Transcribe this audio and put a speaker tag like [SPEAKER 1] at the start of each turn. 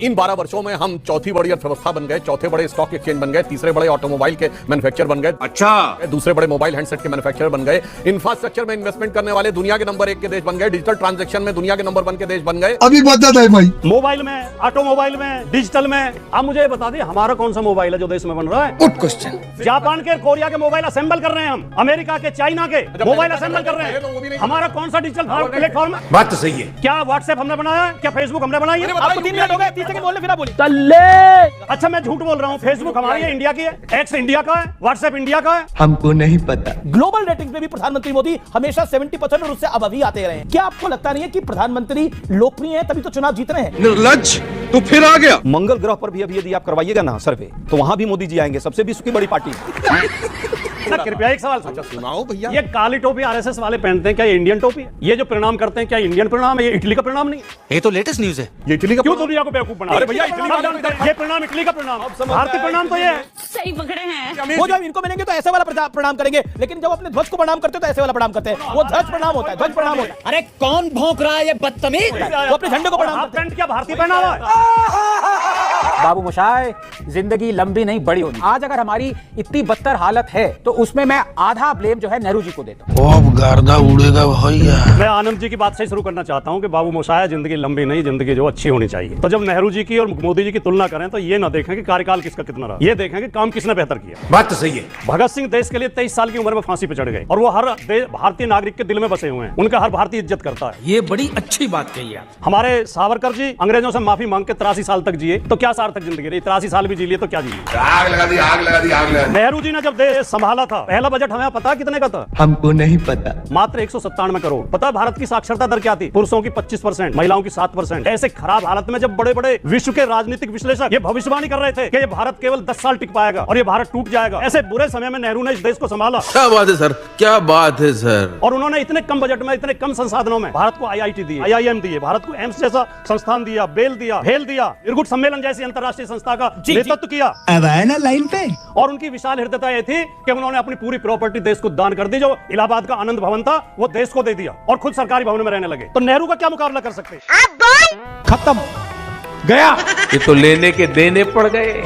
[SPEAKER 1] इन 12 वर्षों में हम चौथी बड़ी अर्थव्यवस्था बन गए, चौथे बड़े स्टॉक एक्सचेंज बन गए, तीसरे बड़े ऑटोमोबाइल के मैन्युफैक्चर बन गए,
[SPEAKER 2] अच्छा,
[SPEAKER 1] दूसरे बड़े मोबाइल हैंडसेट के मैन्युफैक्चरर बन गए, इंफ्रास्ट्रक्चर में इन्वेस्टमेंट करने वाले दुनिया के नंबर 1 के देश बन गए, डिजिटल ट्रांजैक्शन में दुनिया के नंबर 1 के देश बन गए।
[SPEAKER 3] अभी बता दे भाई,
[SPEAKER 4] मोबाइल में, ऑटोमोबाइल में, डिजिटल में। आप मुझे बता दिए हमारा कौन सा मोबाइल है जो देश में बन रहा है?
[SPEAKER 3] Good question.
[SPEAKER 4] जापान के, कोरिया के मोबाइल असेंबल कर रहे हैं हम, अमेरिका के, चाइना के मोबाइल असेंबल कर रहे हैं। हमारा कौन सा डिजिटल प्लेटफॉर्म है?
[SPEAKER 2] बात तो सही है।
[SPEAKER 4] क्या व्हाट्सएप हमने बनाया है? क्या फेसबुक हमने बनाई है?
[SPEAKER 5] आपको 3 मिनट हो गए, 30 सेकंड बोलने फिर आप बोलिए।
[SPEAKER 4] अच्छा मैं झूठ बोल रहा हूँ, फेसबुक हमारी है, इंडिया की है, एक्स इंडिया का है, व्हाट्सएप इंडिया का है।
[SPEAKER 3] हमको नहीं पता।
[SPEAKER 5] ग्लोबल रेटिंग में भी प्रधानमंत्री मोदी हमेशा 70% और उससे अब ही आते रहे हैं। क्या आपको लगता नहीं है कि प्रधानमंत्री लोकप्रिय है तभी तो चुनाव जीत रहे हैं?
[SPEAKER 2] निर्लज्ज, तू फिर आ गया।
[SPEAKER 6] मंगल ग्रह पर भी अभी यदि आप करवाइएगा ना सर्वे, तो वहां भी मोदी जी आएंगे, सबसे विश्व की बड़ी पार्टी।
[SPEAKER 4] कृपया एक सवाल
[SPEAKER 1] सुनाओ भैया।
[SPEAKER 4] ये काली टोपी आरएसएस वाले पहनते हैं, क्या ये इंडियन टोपी है? ये जो प्रणाम करते हैं क्या इंडियन प्रणाम है? ये इटली का प्रणाम नहीं है?
[SPEAKER 2] ये तो लेटेस्ट न्यूज है।
[SPEAKER 1] ये इटली का
[SPEAKER 4] क्यों दुनिया को बेवकूफ बना?
[SPEAKER 1] अरे भैया इटली का
[SPEAKER 4] ये प्रणाम इटली का प्रणाम, भारतीय प्रणाम तो ये है।
[SPEAKER 7] सही पकड़े हैं।
[SPEAKER 5] वो जब इनको मिलेंगे तो ऐसे वाला प्रणाम करेंगे, लेकिन जब अपने ध्वज को प्रणाम करते हैं तो ऐसे वाला प्रणाम करते हैं। वो ध्वज प्रणाम होता है, ध्वज प्रणाम होता है।
[SPEAKER 8] अरे कौन भौंक रहा है ये बदतमीज?
[SPEAKER 5] वो अपने झंडे को प्रणाम
[SPEAKER 4] हाफ
[SPEAKER 5] करते हैं।
[SPEAKER 4] पैंट क्या भारतीय पहनावा है?
[SPEAKER 8] बाबू मोशाय, जिंदगी लंबी नहीं बड़ी होगी। आज अगर हमारी इतनी बदतर हालत है तो उसमें मैं आधा ब्लेम जो है नेहरू जी को देता हूँ।
[SPEAKER 3] अब गर्दा उड़ेगा भैया।
[SPEAKER 4] मैं आनंद जी की बात से शुरू करना चाहता हूं कि बाबू मोशाय, जिंदगी लंबी नहीं, जिंदगी जो अच्छी होनी चाहिए। तो जब नेहरू जी की और मोदी जी की तुलना करें तो ये ना देखें कि कार्यकाल किसका कितना रहा, ये देखें कि काम किसने बेहतर किया।
[SPEAKER 2] बात तो सही है।
[SPEAKER 4] भगत सिंह देश के लिए 23 साल की उम्र में फांसी पे चढ़ गए और वो हर भारतीय नागरिक के दिल में बसे हुए हैं। उनका हर भारतीय इज्जत करता है।
[SPEAKER 8] ये बड़ी अच्छी बात कही है।
[SPEAKER 4] हमारे सावरकर जी अंग्रेजों से माफी मांग के 83 साल तक जिए, तो क्या सार्थक जिंदगी रही? 83 साल भी जी लिए तो क्या जी लिए?
[SPEAKER 2] आग लगा दी, आग लगा दी, आग लगा दी।
[SPEAKER 4] नेहरू जी ने जब देश संभाला था, पहला बजट हमें पता कितने का था?
[SPEAKER 3] हमको नहीं पता।
[SPEAKER 4] मात्र 197 करोड़। पता भारत की साक्षरता दर क्या थी? पुरुषों की 25%, महिलाओं की 7%। ऐसे खराब हालत में जब बड़े बड़े विश्व के राजनीतिक विश्लेषक ये भविष्यवाणी कर रहे थे कि ये भारत केवल 10 साल टिक पाएगा और ये भारत टूट जाएगा, ऐसे बुरे समय में नेहरू ने इस देश को संभाला।
[SPEAKER 9] क्या बात है सर, क्या बात है सर।
[SPEAKER 4] और उन्होंने इतने कम बजट में, इतने कम संसाधनों में भारत को IIT दी, IIM दिए, भारत को एम्स जैसा संस्थान दिया, बेल दिया, हेल दिया, इरगुट सम्मेलन जैसी अंतरराष्ट्रीय संस्था का नेतृत्व किया।
[SPEAKER 3] अब आए ना लाइन पे।
[SPEAKER 4] और उनकी विशाल हृदयता यह थी कि उन्होंने अपनी पूरी प्रॉपर्टी देश को दान कर दी। जो इलाहाबाद का आनंद भवन था वो देश को दे दिया और खुद सरकारी भवन में रहने लगे। तो नेहरू का क्या मुकाबला कर सकते?
[SPEAKER 3] खत्म गया।
[SPEAKER 9] ये तो लेने के देने पड़ गए।